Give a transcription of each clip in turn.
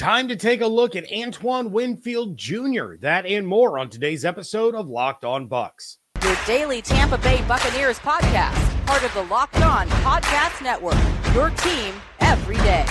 Time to take a look at Antoine Winfield Jr. That and more on today's episode of Locked On Bucs. Your daily Tampa Bay Buccaneers podcast, part of the Locked On Podcast Network. Your team every day.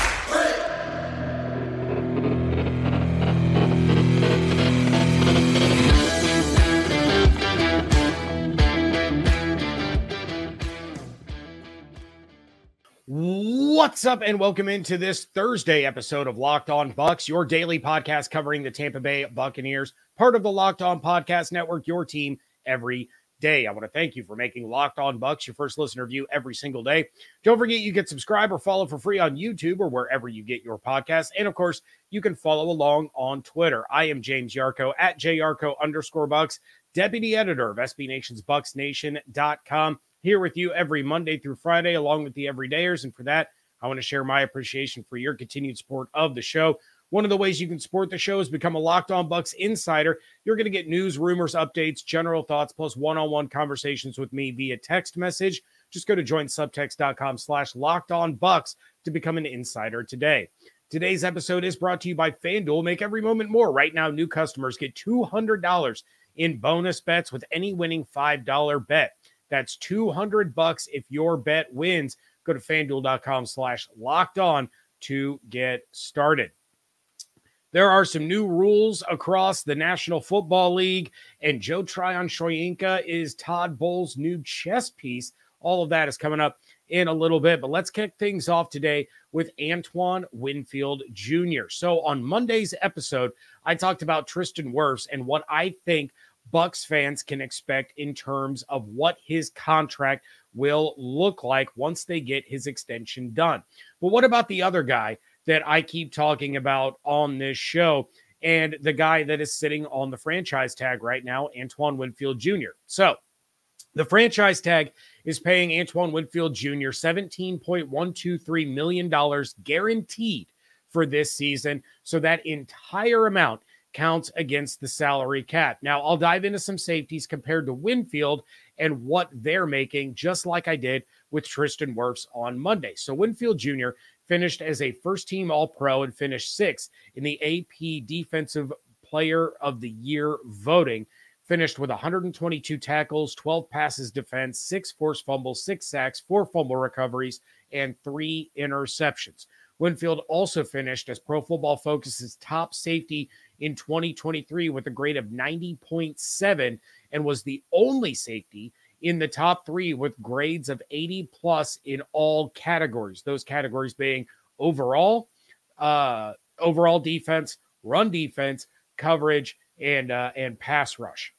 What's up and welcome into this Thursday episode of Locked On Bucs, your daily podcast covering the Tampa Bay Buccaneers, part of the Locked On Podcast Network, your team every day. I want to thank you for making Locked On Bucs your first listener view every single day. Don't forget you can subscribe or follow for free on YouTube or wherever you get your podcasts. And of course, you can follow along on Twitter. I am James Yarcho at JYarcho_Bucs, deputy editor of SB Nation's BucsNation.com. Here with you every Monday through Friday, along with the everydayers. And for that, I want to share my appreciation for your continued support of the show. One of the ways you can support the show is become a Locked On Bucs insider. You're going to get news, rumors, updates, general thoughts, plus one-on-one conversations with me via text message. Just go to joinsubtext.com/LockedOnBucs to become an insider today. Today's episode is brought to you by FanDuel. Make every moment more. Right now, new customers get $200 in bonus bets with any winning $5 bet. That's $200 if your bet wins. Go to FanDuel.com/LockedOn to get started. There are some new rules across the National Football League, and Joe Tryon-Shoyinka is Todd Bowles' new chess piece. All of that is coming up in a little bit, but let's kick things off today with Antoine Winfield Jr. So on Monday's episode, I talked about Tristan Wirfs and what I think Bucs fans can expect in terms of what his contract will look like once they get his extension done. But what about the other guy that I keep talking about on this show and the guy that is sitting on the franchise tag right now, Antoine Winfield Jr.? So the franchise tag is paying Antoine Winfield Jr. $17.123 million guaranteed for this season. So that entire amount counts against the salary cap. Now, I'll dive into some safeties compared to Winfield and what they're making, just like I did with Tristan Wirfs on Monday. So Winfield Jr. finished as a first-team All-Pro and finished sixth in the AP Defensive Player of the Year voting. Finished with 122 tackles, 12 passes defense, 6 forced fumbles, 6 sacks, 4 fumble recoveries, and 3 interceptions. Winfield also finished as Pro Football Focus's top safety in 2023 with a grade of 90.7 and was the only safety in the top 3 with grades of 80 plus in all categories. Those categories being overall defense, run defense, coverage, and pass rush.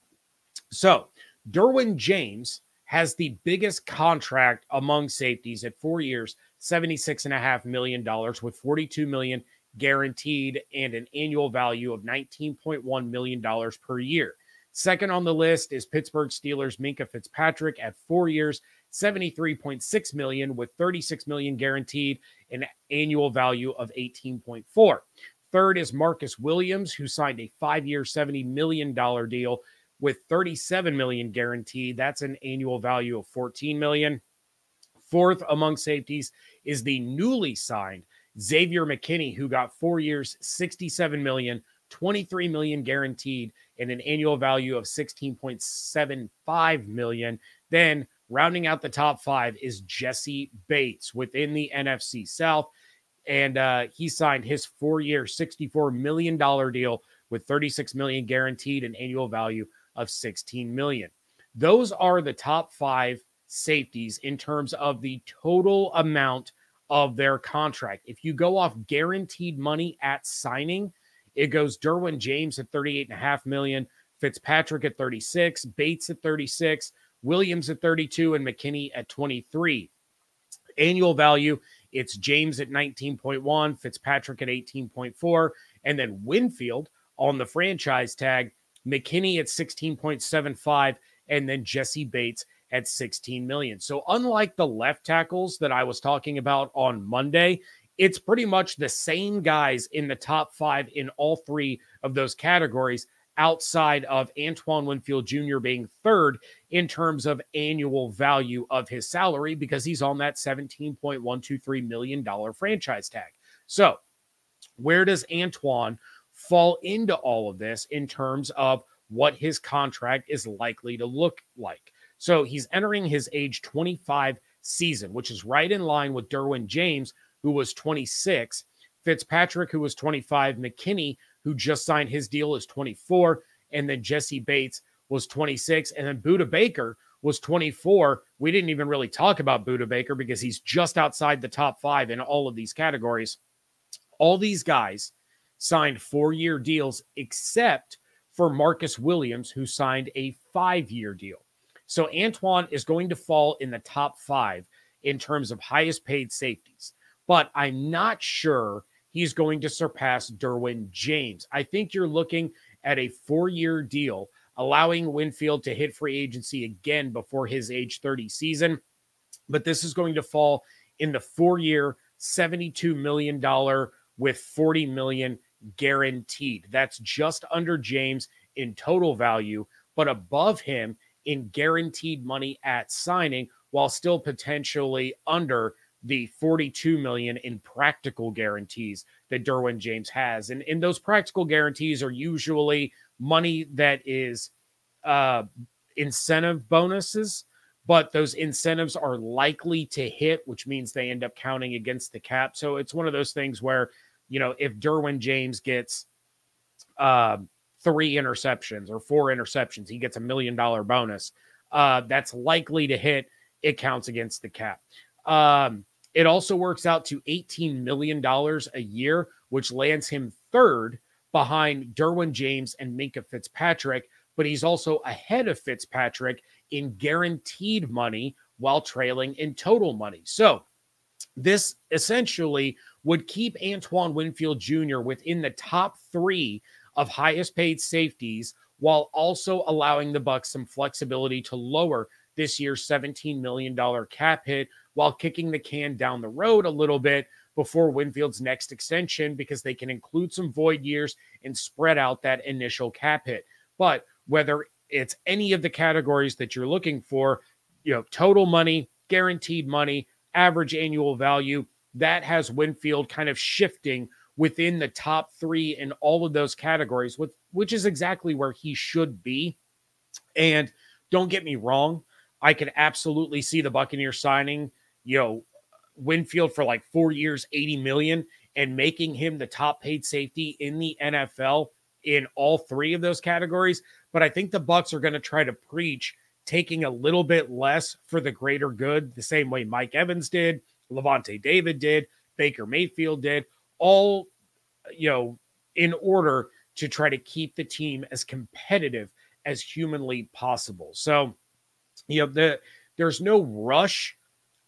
So Derwin James has the biggest contract among safeties at 4 years, $76.5 million with $42 million guaranteed and an annual value of $19.1 million per year. Second on the list is Pittsburgh Steelers' Minkah Fitzpatrick at 4 years, $73.6 million with $36 million guaranteed, an annual value of $18.4. Third is Marcus Williams, who signed a 5-year, $70 million deal with $37 million guaranteed. That's an annual value of $14 million. Fourth among safeties is the newly signed Xavier McKinney, who got 4 years, $67 million, $23 million guaranteed, and an annual value of $16.75 million. Then rounding out the top 5 is Jesse Bates within the NFC South. And he signed his 4-year, $64 million deal with $36 million guaranteed, an annual value of $16 million. Those are the top 5 safeties in terms of the total amount of their contract. If you go off guaranteed money at signing, it goes Derwin James at $38.5 million, Fitzpatrick at $36, Bates at $36, Williams at $32, and McKinney at $23. Annual value, it's James at $19.1, Fitzpatrick at $18.4, and then Winfield on the franchise tag, McKinney at $16.75, and then Jesse Bates at $16 million. So unlike the left tackles that I was talking about on Monday, it's pretty much the same guys in the top 5 in all 3 of those categories, outside of Antoine Winfield Jr. being third in terms of annual value of his salary because he's on that $17.123 million franchise tag. So Where does Antoine fall into all of this in terms of what his contract is likely to look like? So he's entering his age 25 season, which is right in line with Derwin James, who was 26, Fitzpatrick, who was 25, McKinney, who just signed his deal, is 24, and then Jesse Bates was 26, and then Budda Baker was 24. We didn't even really talk about Budda Baker because he's just outside the top 5 in all of these categories. All these guys signed 4-year deals except for Marcus Williams, who signed a 5-year deal. So Antoine is going to fall in the top 5 in terms of highest paid safeties, but I'm not sure he's going to surpass Derwin James. I think you're looking at a 4-year deal, allowing Winfield to hit free agency again before his age 30 season. But this is going to fall in the 4-year, $72 million with $40 million guaranteed. That's just under James in total value, but above him in guaranteed money at signing, while still potentially under the $42 million in practical guarantees that Derwin James has. And those practical guarantees are usually money that is incentive bonuses, but those incentives are likely to hit, which means they end up counting against the cap. So it's one of those things where, if Derwin James gets 3 interceptions or 4 interceptions, he gets $1 million bonus. That's likely to hit. It counts against the cap. It also works out to $18 million a year, which lands him 3rd behind Derwin James and Minkah Fitzpatrick, but he's ahead of Fitzpatrick in guaranteed money while trailing in total money. So this essentially would keep Antoine Winfield Jr. within the top 3 of highest paid safeties, while also allowing the Bucs some flexibility to lower this year's $17 million cap hit while kicking the can down the road a little bit before Winfield's next extension, because they can include some void years and spread out that initial cap hit. But whether it's any of the categories that you're looking for, total money, guaranteed money, average annual value, that has Winfield kind of shifting within the top 3 in all of those categories, which is exactly where he should be. And don't get me wrong, I could absolutely see the Buccaneers signing, Winfield for like 4 years, $80 million, and making him the top paid safety in the NFL in all 3 of those categories. But I think the Bucs are going to try to preach taking a little bit less for the greater good, the same way Mike Evans did, Levante David did, Baker Mayfield did, all, in order to try to keep the team as competitive as humanly possible. So, there's no rush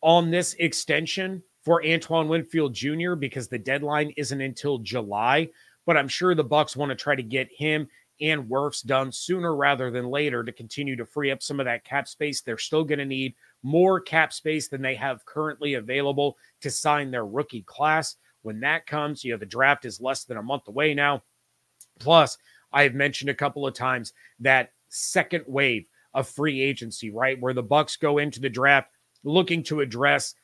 on this extension for Antoine Winfield Jr. because the deadline isn't until July, but I'm sure the Bucs want to try to get him and Wirfs done sooner rather than later to continue to free up some of that cap space. They're still going to need more cap space than they have currently available to sign their rookie class. When that comes, the draft is less than a month away now. Plus, I have mentioned a couple of times that second wave of free agency, right, where the Bucs go into the draft looking to address,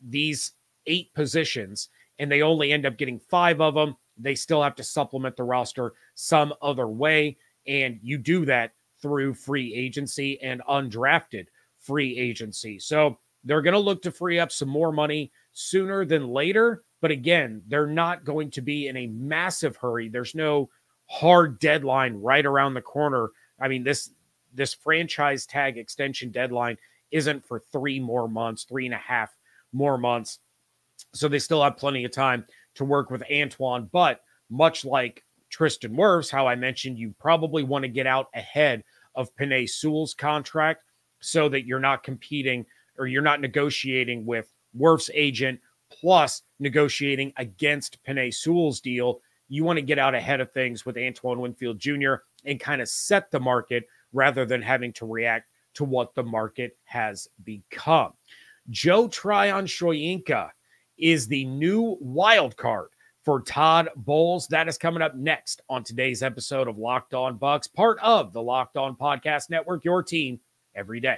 these 8 positions, and they only end up getting 5 of them. They still have to supplement the roster some other way, and you do that through free agency and undrafted free agency. So they're going to look to free up some more money sooner than later, but again, they're not going to be in a massive hurry. There's no hard deadline right around the corner. I mean, this franchise tag extension deadline isn't for 3 more months, 3.5 more months. So they still have plenty of time to work with Antoine. But much like Tristan Wirfs, how I mentioned, you probably want to get out ahead of Penei Sewell's contract so that you're not competing or you're not negotiating with Wirfs' agent plus negotiating against Penei Sewell's deal. You want to get out ahead of things with Antoine Winfield Jr. and kind of set the market rather than having to react to what the market has become. Joe Tryon-Shoyinka is the new wild card for Todd Bowles. That is coming up next on today's episode of Locked On Bucs, part of the Locked On Podcast Network, your team every day.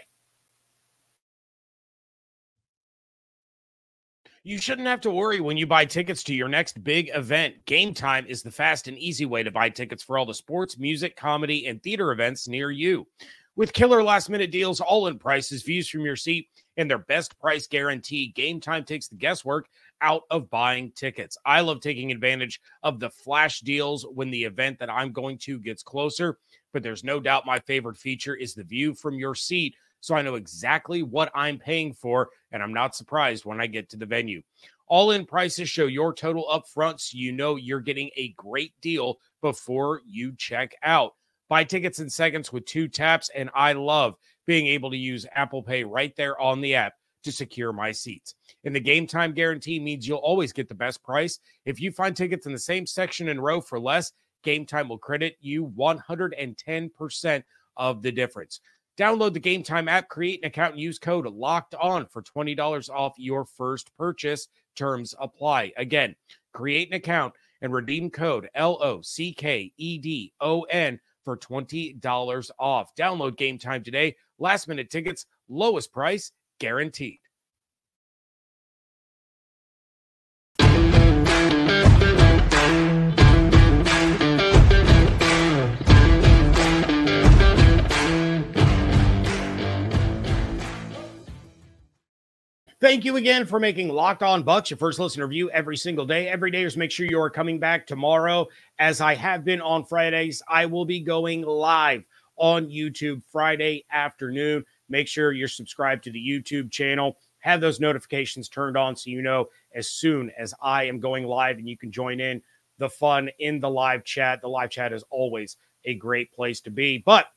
You shouldn't have to worry when you buy tickets to your next big event. Game Time is the fast and easy way to buy tickets for all the sports, music, comedy, and theater events near you. With killer last-minute deals, all-in prices, views from your seat, and their best price guarantee, Game Time takes the guesswork out of buying tickets. I love taking advantage of the flash deals when the event that I'm going to gets closer, but there's no doubt my favorite feature is the view from your seat, so I know exactly what I'm paying for, and I'm not surprised when I get to the venue. All-in prices show your total up front, so you know you're getting a great deal before you check out. Buy tickets in seconds with 2 taps, and I love being able to use Apple Pay right there on the app to secure my seats. And the Game Time guarantee means you'll always get the best price. If you find tickets in the same section and row for less, Game Time will credit you 110% of the difference. Download the Game Time app, create an account, and use code LOCKEDON for $20 off your first purchase. Terms apply. Again, create an account and redeem code LOCKEDON for $20 off. Download Game Time today. Last minute tickets, lowest price guaranteed. Thank you again for making Locked On Bucs your first listen review every single day. Every day, just make sure you are coming back tomorrow. As I have been on Fridays, I will be going live on YouTube Friday afternoon. Make sure you're subscribed to the YouTube channel. Have those notifications turned on so you know as soon as I am going live, and you can join in the fun in the live chat. The live chat is always a great place to be. But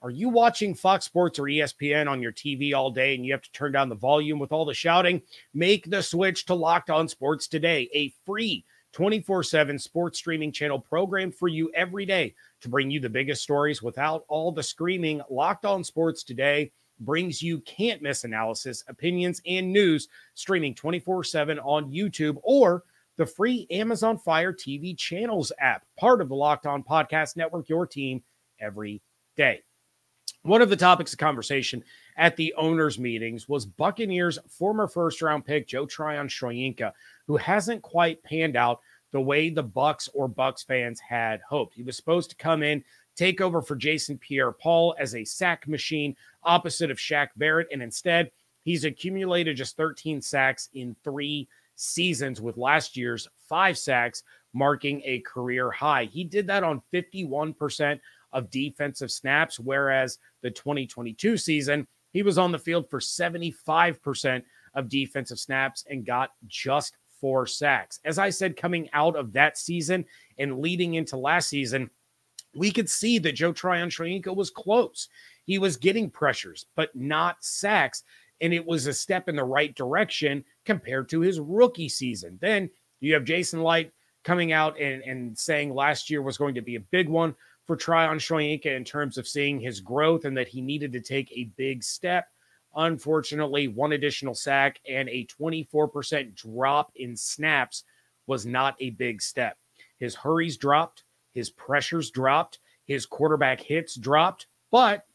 are you watching Fox Sports or ESPN on your TV all day and you have to turn down the volume with all the shouting? Make the switch to Locked On Sports today, a free 24/7 sports streaming channel programmed for you every day to bring you the biggest stories without all the screaming. Locked On Sports today brings you can't-miss analysis, opinions, and news streaming 24/7 on YouTube or the free Amazon Fire TV channels app, part of the Locked On Podcast Network, your team every day. One of the topics of conversation at the owners' meetings was Buccaneers former first-round pick Joe Tryon-Shoyinka, who hasn't quite panned out the way the Bucs or Bucs fans had hoped. He was supposed to come in, take over for Jason Pierre-Paul as a sack machine opposite of Shaq Barrett, and instead he's accumulated just 13 sacks in 3 seasons, with last year's 5 sacks marking a career high. He did that on 51% of defensive snaps, whereas the 2022 season, he was on the field for 75% of defensive snaps and got just 4 sacks. As I said, coming out of that season and leading into last season, we could see that Joe Tryon-Shoyinka was close. He was getting pressures, but not sacks, and it was a step in the right direction compared to his rookie season. Then you have Jason Light coming out and saying last year was going to be a big one for Tryon-Shoyinka in terms of seeing his growth and that he needed to take a big step. Unfortunately, 1 additional sack and a 24% drop in snaps was not a big step. His hurries dropped, his pressures dropped, his quarterback hits dropped, but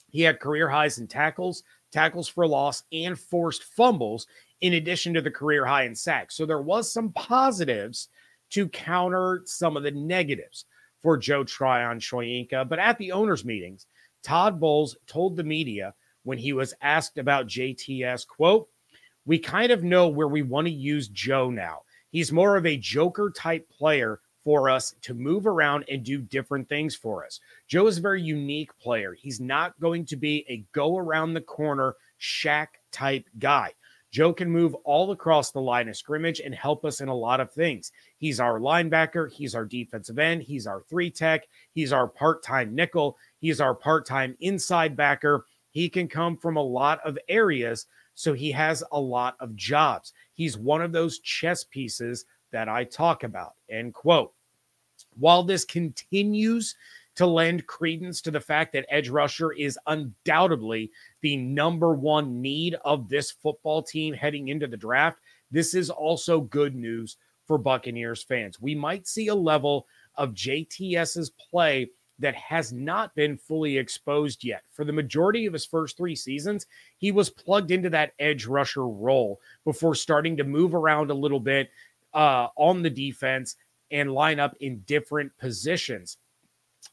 he had career highs in tackles, tackles for loss, and forced fumbles, in addition to the career high in sacks. So there was some positives to counter some of the negatives for Joe Tryon-Shoyinka. But at the owners' meetings, Todd Bowles told the media when he was asked about JTS, quote, "We kind of know where we want to use Joe now. He's more of a joker type player for us to move around and do different things for us. Joe is a very unique player. He's not going to be a go around the corner Shaq type guy. Joe can move all across the line of scrimmage and help us in a lot of things. He's our linebacker. He's our defensive end. He's our 3-tech. He's our part-time nickel. He's our part-time inside backer. He can come from a lot of areas, so he has a lot of jobs. He's one of those chess pieces that I talk about," end quote. While this continues to lend credence to the fact that edge rusher is undoubtedly the number 1 need of this football team heading into the draft, this is also good news for Buccaneers fans. We might see a level of JTS's play that has not been fully exposed yet. For the majority of his first 3 seasons, he was plugged into that edge rusher role before starting to move around a little bit on the defense and line up in different positions.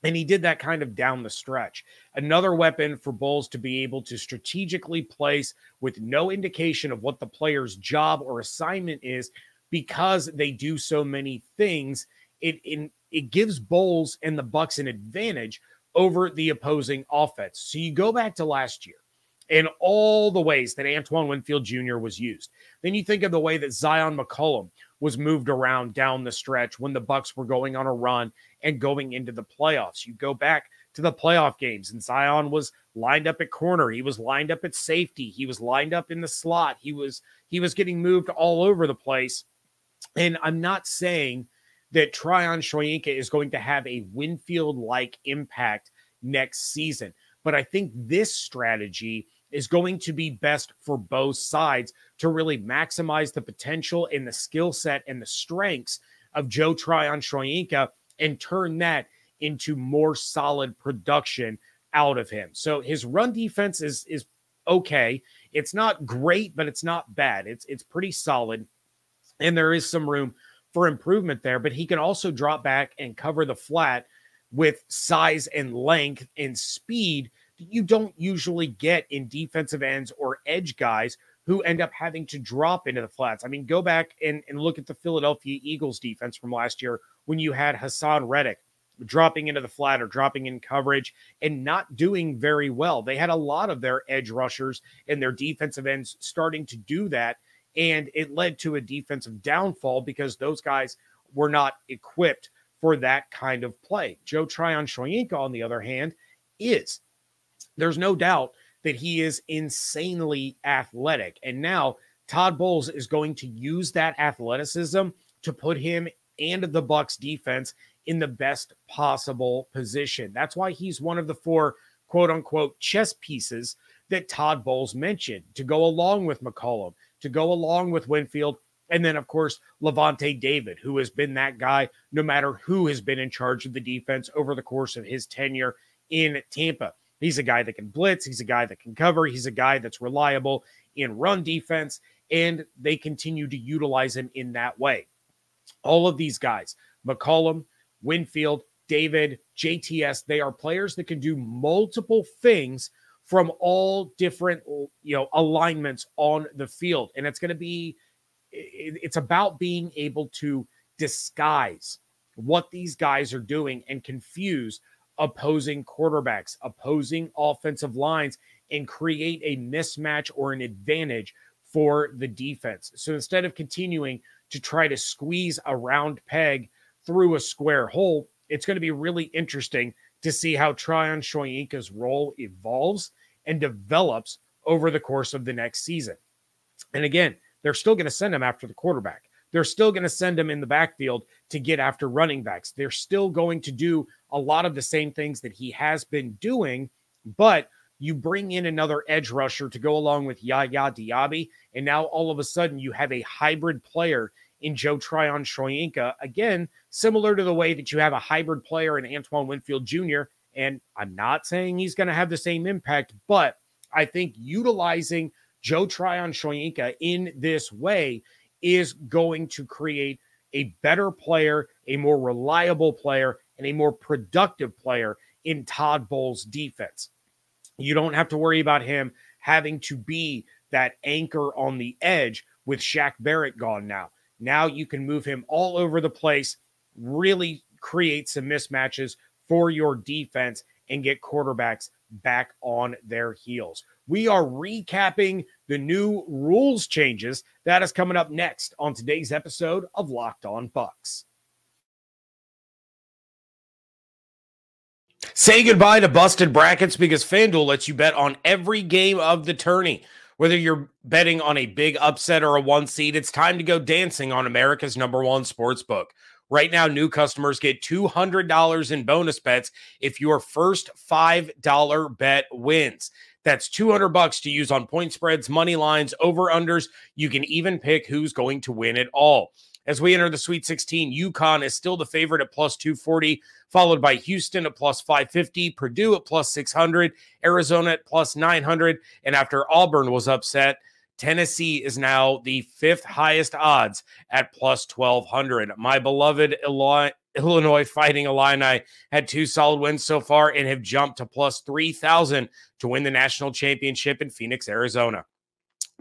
And he did that kind of down the stretch. Another weapon for Bowles to be able to strategically place with no indication of what the player's job or assignment is, because they do so many things. It gives Bowles and the Bucs an advantage over the opposing offense. So you go back to last year and all the ways that Antoine Winfield Jr. was used. Then you think of the way that Zion McCollum was moved around down the stretch when the Bucs were going on a run and going into the playoffs. You go back to the playoff games, and Zion was lined up at corner. He was lined up at safety. He was lined up in the slot. He was getting moved all over the place. And I'm not saying that Tryon-Shoyinka is going to have a Winfield-like impact next season, but I think this strategy is going to be best for both sides to really maximize the potential and the skill set and the strengths of Joe Tryon-Shoyinka and turn that into more solid production out of him. So his run defense is okay. It's not great, but it's not bad. It's pretty solid, and there is some room for improvement there, but he can also drop back and cover the flat with size and length and speed that you don't usually get in defensive ends or edge guys who end up having to drop into the flats. I mean, go back and look at the Philadelphia Eagles defense from last year when you had Hassan Reddick dropping into the flat or dropping in coverage and not doing very well. They had a lot of their edge rushers and their defensive ends starting to do that, and it led to a defensive downfall because those guys were not equipped for that kind of play. Joe Tryon-Shoyinka, on the other hand, is. There's no doubt that he is insanely athletic. And now Todd Bowles is going to use that athleticism to put him and the Bucs defense in the best possible position. That's why he's one of the 4 quote-unquote chess pieces that Todd Bowles mentioned to go along with McCollum, to go along with Winfield, and then, of course, Levante David, who has been that guy no matter who has been in charge of the defense over the course of his tenure in Tampa. He's a guy that can blitz. He's a guy that can cover. He's a guy that's reliable in run defense, and they continue to utilize him in that way. All of these guys, McCollum, Winfield, David, JTS, they are players that can do multiple things from all different, alignments on the field. And it's about being able to disguise what these guys are doing and confuse opposing quarterbacks, opposing offensive lines, and create a mismatch or an advantage for the defense. So instead of continuing to try to squeeze a round peg through a square hole, it's going to be really interesting to see how Tryon-Shoyinka's role evolves and develops over the course of the next season. And again, they're still going to send him after the quarterback. They're still going to send him in the backfield to get after running backs. They're still going to do a lot of the same things that he has been doing, but you bring in another edge rusher to go along with Yaya Diaby, and now all of a sudden you have a hybrid player in Joe Tryon-Shoyinka. Again, similar to the way that you have a hybrid player in Antoine Winfield Jr., and I'm not saying he's going to have the same impact, but I think utilizing Joe Tryon-Shoyinka in this way is going to create a better player, a more reliable player, and a more productive player in Todd Bowles' defense. You don't have to worry about him having to be that anchor on the edge with Shaq Barrett gone now. Now you can move him all over the place, really create some mismatches for your defense, and get quarterbacks back on their heels. We are recapping the new rules changes. That is coming up next on today's episode of Locked On Bucs. Say goodbye to busted brackets because FanDuel lets you bet on every game of the tourney. Whether you're betting on a big upset or a 1 seed, it's time to go dancing on America's #1 sportsbook. Right now, new customers get $200 in bonus bets if your first $5 bet wins. That's $200 to use on point spreads, money lines, over-unders. You can even pick who's going to win it all. As we enter the Sweet 16, UConn is still the favorite at plus 240, followed by Houston at plus 550, Purdue at plus 600, Arizona at plus 900, and after Auburn was upset, Tennessee is now the 5th highest odds at plus 1,200. My beloved Illinois Fighting Illini had 2 solid wins so far and have jumped to plus 3,000 to win the national championship in Phoenix, Arizona.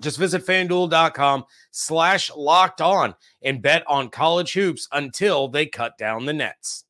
Just visit FanDuel.com/locked on and bet on college hoops until they cut down the nets.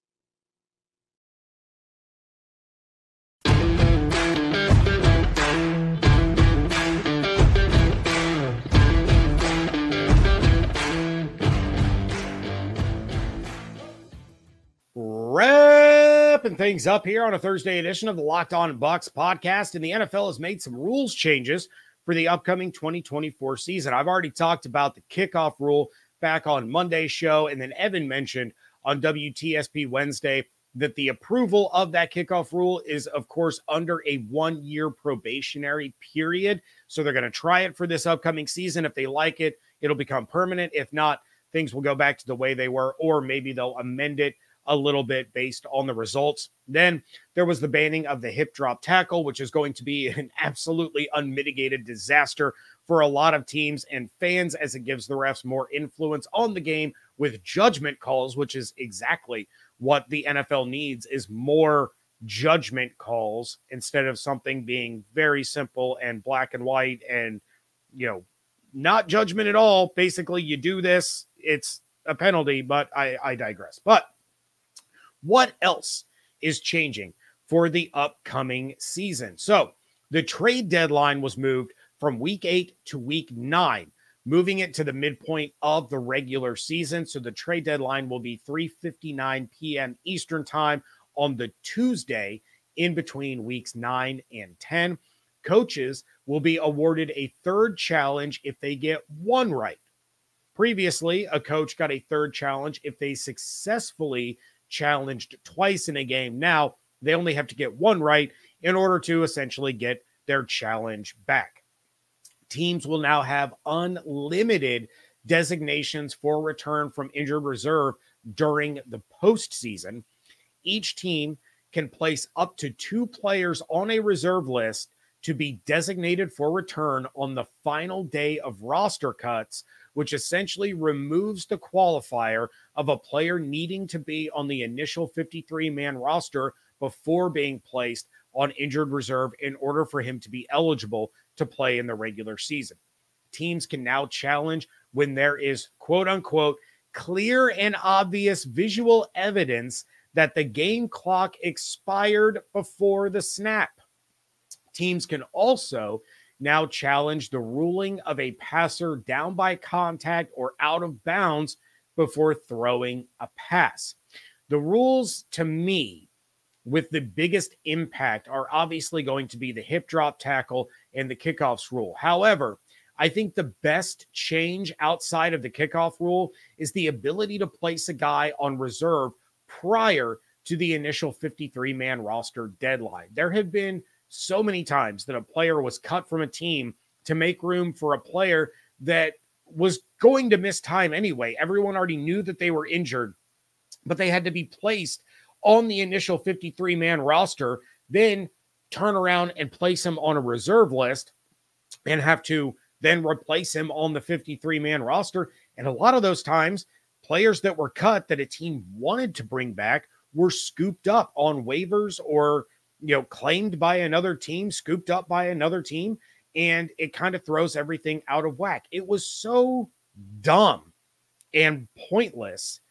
Wrapping things up here on a Thursday edition of the Locked On Bucs podcast, and the NFL has made some rules changes for the upcoming 2024 season. I've already talked about the kickoff rule back on Monday's show, and then Evan mentioned on WTSP Wednesday that the approval of that kickoff rule is, of course, under a 1-year probationary period. So they're going to try it for this upcoming season. If they like it, it'll become permanent. If not, things will go back to the way they were, or maybe they'll amend it a little bit based on the results. Then there was the banning of the hip drop tackle, which is going to be an absolutely unmitigated disaster for a lot of teams and fans, as it gives the refs more influence on the game with judgment calls, which is exactly what the NFL needs, is more judgment calls instead of something being very simple and black and white and, not judgment at all. Basically, you do this, it's a penalty, but I digress. But what else is changing for the upcoming season? So the trade deadline was moved from week 8 to week 9, moving it to the midpoint of the regular season. So the trade deadline will be 3:59 p.m. Eastern time on the Tuesday in between weeks 9 and 10. Coaches will be awarded a third challenge if they get one right. Previously, a coach got a third challenge if they successfully challenged twice in a game. Now they only have to get one right in order to essentially get their challenge back. Teams will now have unlimited designations for return from injured reserve during the postseason. Each team can place up to 2 players on a reserve list to be designated for return on the final day of roster cuts, which essentially removes the qualifier of a player needing to be on the initial 53-man roster before being placed on injured reserve in order for him to be eligible to play in the regular season. Teams can now challenge when there is, quote-unquote, clear and obvious visual evidence that the game clock expired before the snap. Teams can also now challenge the ruling of a passer down by contact or out of bounds before throwing a pass. The rules, to me, with the biggest impact are obviously going to be the hip drop tackle and the kickoffs rule. However, I think the best change outside of the kickoff rule is the ability to place a guy on reserve prior to the initial 53-man roster deadline. There have been so many times that a player was cut from a team to make room for a player that was going to miss time anyway. Everyone already knew that they were injured, but they had to be placed on the initial 53-man roster, then turn around and place him on a reserve list and have to then replace him on the 53-man roster. And a lot of those times, players that were cut that a team wanted to bring back were scooped up on waivers or claimed by another team, scooped up by another team, and it kind of throws everything out of whack. It was so dumb and pointless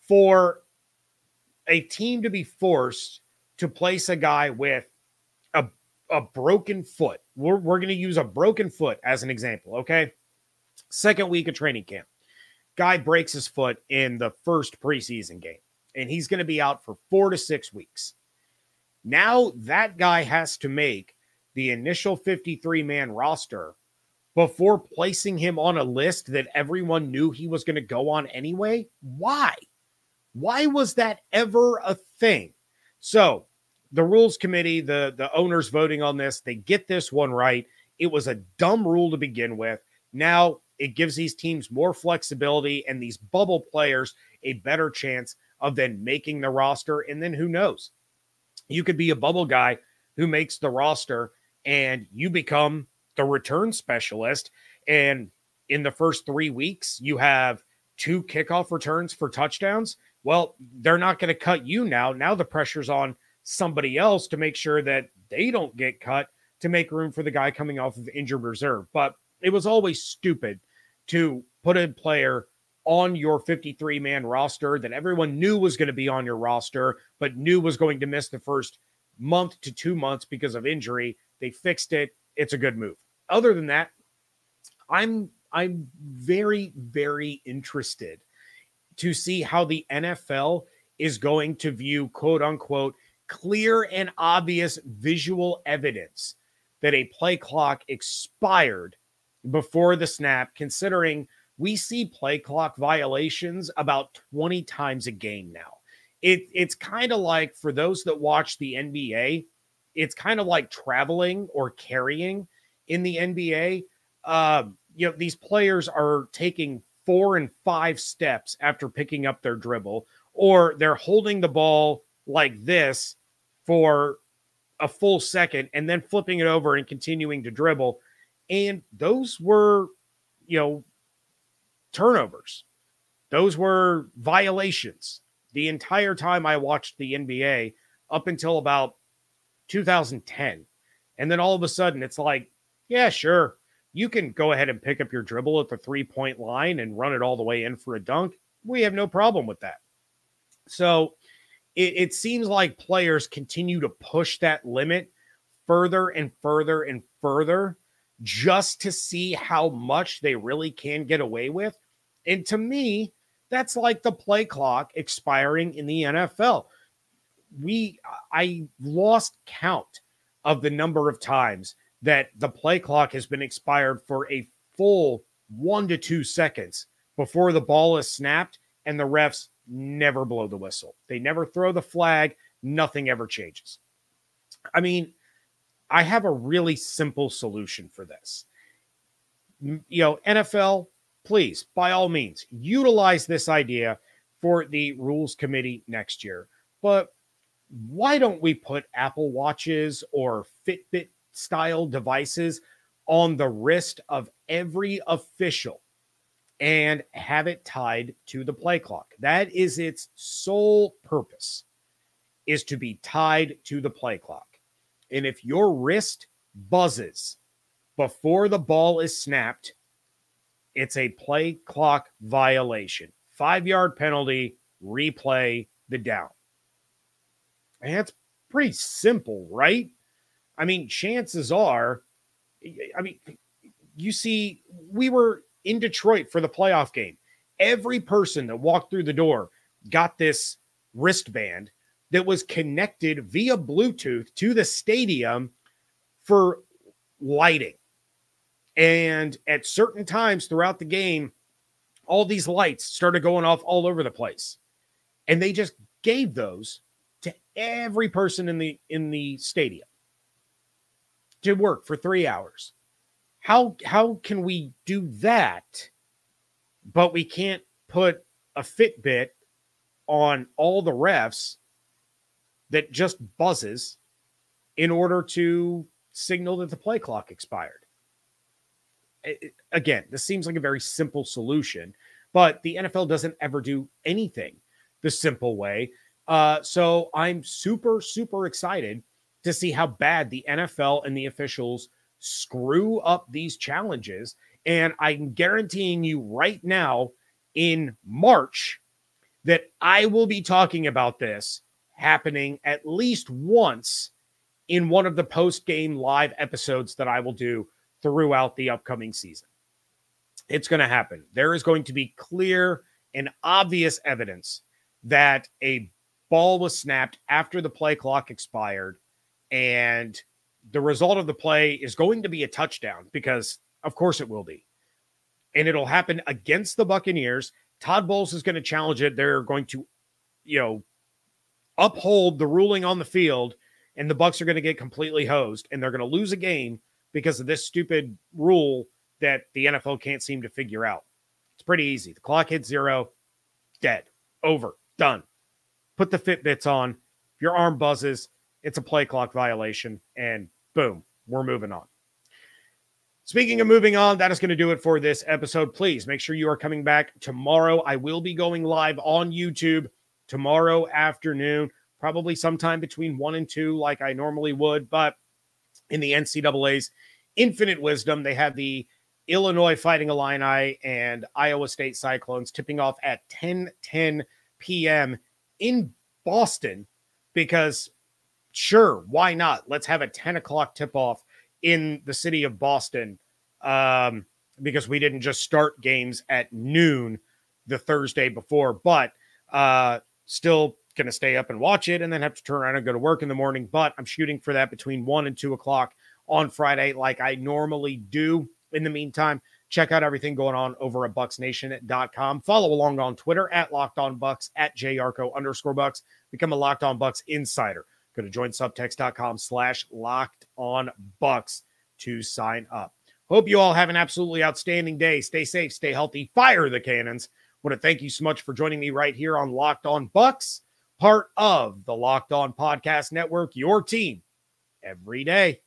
for a team to be forced to place a guy with a broken foot. We're going to use a broken foot as an example, okay? Second week of training camp. Guy breaks his foot in the first preseason game, and he's going to be out for 4 to 6 weeks. Now that guy has to make the initial 53-man roster before placing him on a list that everyone knew he was going to go on anyway. Why? Why was that ever a thing? So the rules committee, the owners voting on this, they get this one right. It was a dumb rule to begin with. Now it gives these teams more flexibility and these bubble players a better chance of then making the roster. And then who knows? You could be a bubble guy who makes the roster and you become the return specialist. And in the first 3 weeks, you have 2 kickoff returns for touchdowns. Well, they're not going to cut you now. Now the pressure's on somebody else to make sure that they don't get cut to make room for the guy coming off of injured reserve. But it was always stupid to put a player on your 53-man roster that everyone knew was going to be on your roster, but knew was going to miss the first month to 2 months because of injury. They fixed it. It's a good move. Other than that, I'm very, very interested to see how the NFL is going to view, quote unquote, clear and obvious visual evidence that a play clock expired before the snap, considering we see play clock violations about 20 times a game now. It's kind of like, for those that watch the NBA, it's kind of like traveling or carrying in the NBA. These players are taking 4 and 5 steps after picking up their dribble, or they're holding the ball like this for a full second and then flipping it over and continuing to dribble. And those were, turnovers. Those were violations the entire time I watched the NBA up until about 2010. And then all of a sudden it's like, yeah, sure, you can go ahead and pick up your dribble at the 3-point line and run it all the way in for a dunk. We have no problem with that. So it seems like players continue to push that limit further and further and further just to see how much they really can get away with. And to me, that's like the play clock expiring in the NFL. I lost count of the number of times that the play clock has been expired for a full 1 to 2 seconds before the ball is snapped, and the refs never blow the whistle. They never throw the flag. Nothing ever changes. I mean, I have a really simple solution for this. NFL, please, by all means, utilize this idea for the rules committee next year. But why don't we put Apple Watches or Fitbit style devices on the wrist of every official and have it tied to the play clock? That is its sole purpose, is to be tied to the play clock. And if your wrist buzzes before the ball is snapped, it's a play clock violation. 5-yard penalty, replay the down. And that's pretty simple, right? I mean, chances are, you see, we were in Detroit for the playoff game. Every person that walked through the door got this wristband that was connected via Bluetooth to the stadium for lighting. And at certain times throughout the game, all these lights started going off all over the place. And they just gave those to every person in the stadium to work for 3 hours. How can we do that, but we can't put a Fitbit on all the refs that just buzzes in order to signal that the play clock expired? Again, this seems like a very simple solution, but the NFL doesn't ever do anything the simple way. So I'm super, super excited to see how bad the NFL and the officials screw up these challenges. And I'm guaranteeing you right now in March that I will be talking about this happening at least once in one of the post-game live episodes that I will do throughout the upcoming season. It's going to happen. There is going to be clear and obvious evidence that a ball was snapped after the play clock expired, and the result of the play is going to be a touchdown, because of course it will be. And it'll happen against the Buccaneers. Todd Bowles is going to challenge it. They're going to, uphold the ruling on the field, and the Bucs are going to get completely hosed, and they're going to lose a game because of this stupid rule that the NFL can't seem to figure out. It's pretty easy. The clock hits 0, dead, over, done. Put the Fitbits on. If your arm buzzes, it's a play clock violation, and boom, we're moving on. Speaking of moving on, that is going to do it for this episode. Please make sure you are coming back tomorrow. I will be going live on YouTube tomorrow afternoon, probably sometime between 1 and 2 like I normally would. But in the NCAA's infinite wisdom, they have the Illinois Fighting Illini and Iowa State Cyclones tipping off at 10:10 p.m. in Boston because, sure, why not? Let's have a 10 o'clock tip-off in the city of Boston, because we didn't just start games at noon the Thursday before, but still going to stay up and watch it and then have to turn around and go to work in the morning. But I'm shooting for that between 1 and 2 o'clock on Friday like I normally do. In the meantime, check out everything going on over at BucsNation.com. Follow along on Twitter at Locked On Bucs, at @JYarcho_Bucs. Become a Locked On Bucs insider. Go to joinsubtext.com/LockedOnBucs to sign up. Hope you all have an absolutely outstanding day. Stay safe, stay healthy, fire the cannons. Want to thank you so much for joining me right here on Locked On Bucs, part of the Locked On Podcast Network, your team every day.